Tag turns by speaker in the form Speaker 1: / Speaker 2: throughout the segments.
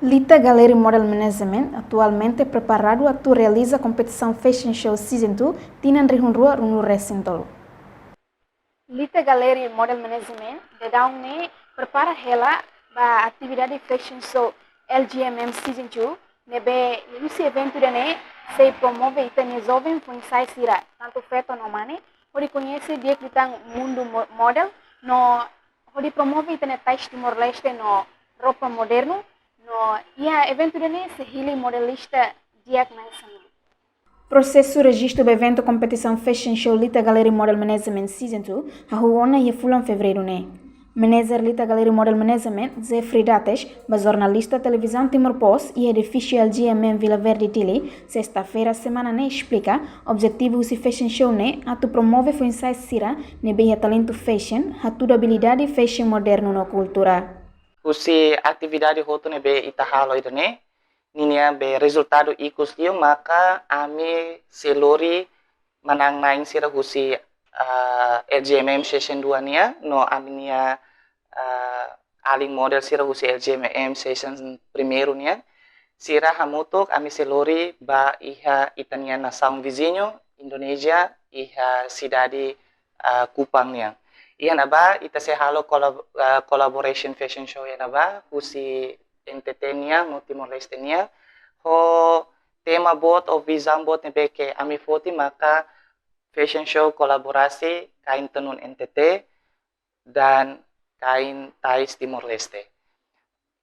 Speaker 1: Lita Gallery Model Management, atualmente preparado a realizar a competição Fashion Show Season 2, tinan rihunrua runu recentolo. Lita Gallery Model Management, de daunne prepara ela ba atividade Fashion Show LGMM Season 2, nebe esse evento dane se promove itane jovem funsai sira, tanto feto no mane, hori conhece dia que tang mundo model, no hori promove itane tais Timor-Leste no roupa moderno, no ia evento dane se hili modelista dia que processo registro do evento competição Fashion Show Lita Gallery Model Management Season 2 hahuona ia fulan fevereiro né. Manager Lita Gallery Model Management Jeffrey Dates, jornalista televisão Timor Post e edifício LGMM Vila Verde Tili, sexta-feira semana né explica objetivo do Fashion Show né a tu promove foi insight sira ne beia talento fashion, a tudo habilidade fashion moderno na cultura.
Speaker 2: Usi atividade roto ne be itahalo itu ne ninia be resultado ikus dia maka ami selori manang main sira husi LGMM session 2 nia no aminia aling model sira husi LGMM session primeiro nia sira hamutuk ami selori ba iha itania na sound vizinho Indonesia iha cidade Kupang nia iha naba ita se halo collaboration fashion show ya naba husi NTT-nya, no Timor-Leste nya, ho tema bot o visão bot nebe ke ami foti maka fashion show kolaborasi kain tenun NTT dan kain tais Timor-Leste.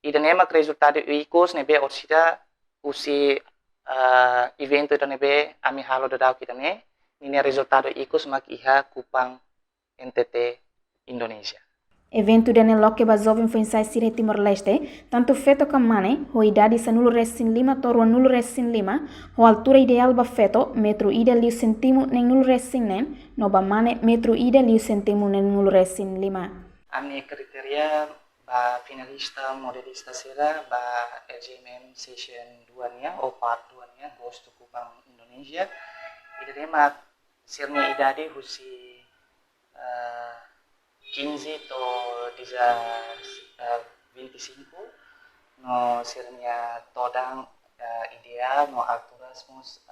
Speaker 2: Ida nema resultado ikos nebe orsida usi evento ida nebe ami halo dadau kita ne, ini resultado ikos mak iha Kupang NTT Indonesia.
Speaker 1: Evento dane loke ba jovem foi ensai sire Timor-Leste, tanto feto kamane, ho idade sa nulo resin 5 torwa nulo resin 5, ho altura ideal ba feto, metro ida liu centimu neng nulo resin nen, no ba mane metro ida liu centimu neng nulo resin 5.
Speaker 2: Ami kriteria ba finalista modelista sira ba LGMM session 2 nya o part 2 nya goes to Kupang Indonesia. Ida tema sirnya idade husi 15 to 25 no sirnya todang ideal no alturas mus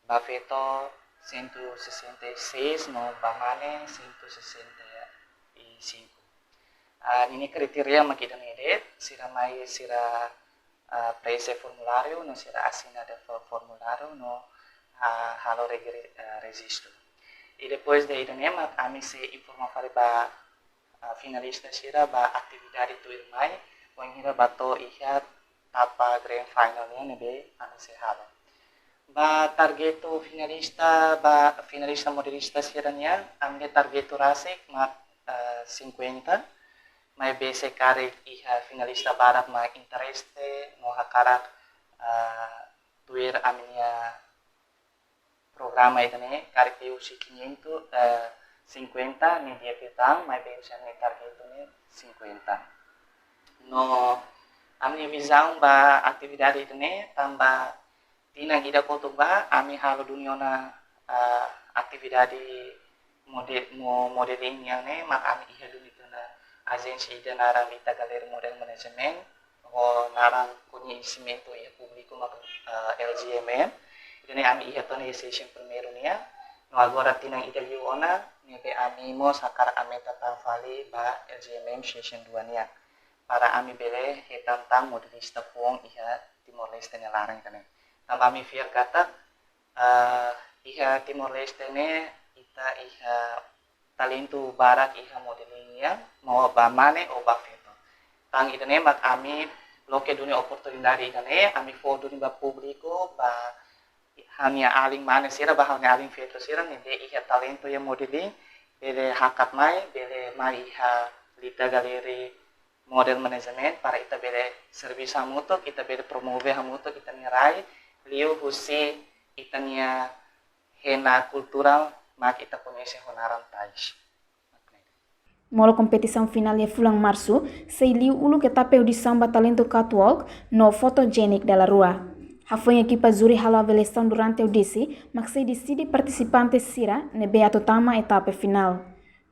Speaker 2: bafeto 166 no bamane 165 ini kriteria makita nedet sira mai sira prese formulario no sira assina de formulario no halo registro. E depois de iremos kami se informa para finalista sira ba atividade tu irmai wangira bato ihat tapa grand finalnya nebe kami se halo ba targeto finalista modelista siranya amge targeto rasik mak 50 mai bese kare iha finalista barat ma intereste no hakarak tuir aminia programa itu nih karek usi 550 nih dia petang mai bensin nih target itu nih 50 no ami visão ba atividade itu nih tambah tina gida koto ba ami halo dunia na atividade modelingnya nih mak ami iha dunia na agensi ida narang Lita Gallery Model Management ho narang conhecimento ya publiko mak LGMM. Ini ami iha tone session primeiro nia no agora tinang interview ona nebe ami mo sakar ameta tafali ba LGMM session 2 nia para ami bele hetantang modelista puong iha Timor-Leste ne larang kane tam ami fiar kata iha Timor-Leste ne ita iha talento barat iha modelingnya mau ba mane o ba feto tang idane mak ami loke dunia oportunidade kane ami fo dunia ba publiko ba hanya aling mana sira bahal aling feto sira nede iha talento ya modeling bele hakat mai bele mai iha Lita Gallery Model Management para ita bele service hamuto kita bele promove hamuto kita nirai liu husi itania hena kultural mak ita conhece honaran tais.
Speaker 1: Molo competição final ya fulang março, sei liu ulu que tapeu de samba talento catwalk no photogenic della rua. Foi a equipa júri halo avaliação durante o DC, mas se decide participantes sira nebe a totama etapa final.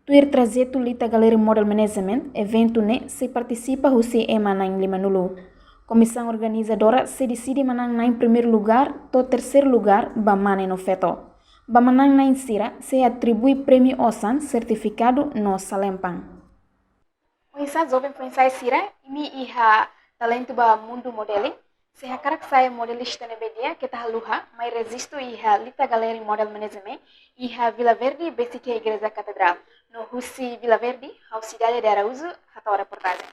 Speaker 1: Tuir trajeto Lita Gallery Model Management, evento ne se participa husi ema na lima nulu. Comissão organizadora se decide manang na em primeiro lugar to terceiro lugar bamane no feto. Bamanang na insira se atribui prêmio Osan certificado no Salempang. O insa jovem foi insai sira imi iha talento ba mundo modeling. Se hakarak saya modelista nebedia kita haluha mai resisto iha Lita Galeri Model Management iha Vila Verde basic Igreja Catedral no Husi Vila Verde, Cidade de Araújo, atau reportagem.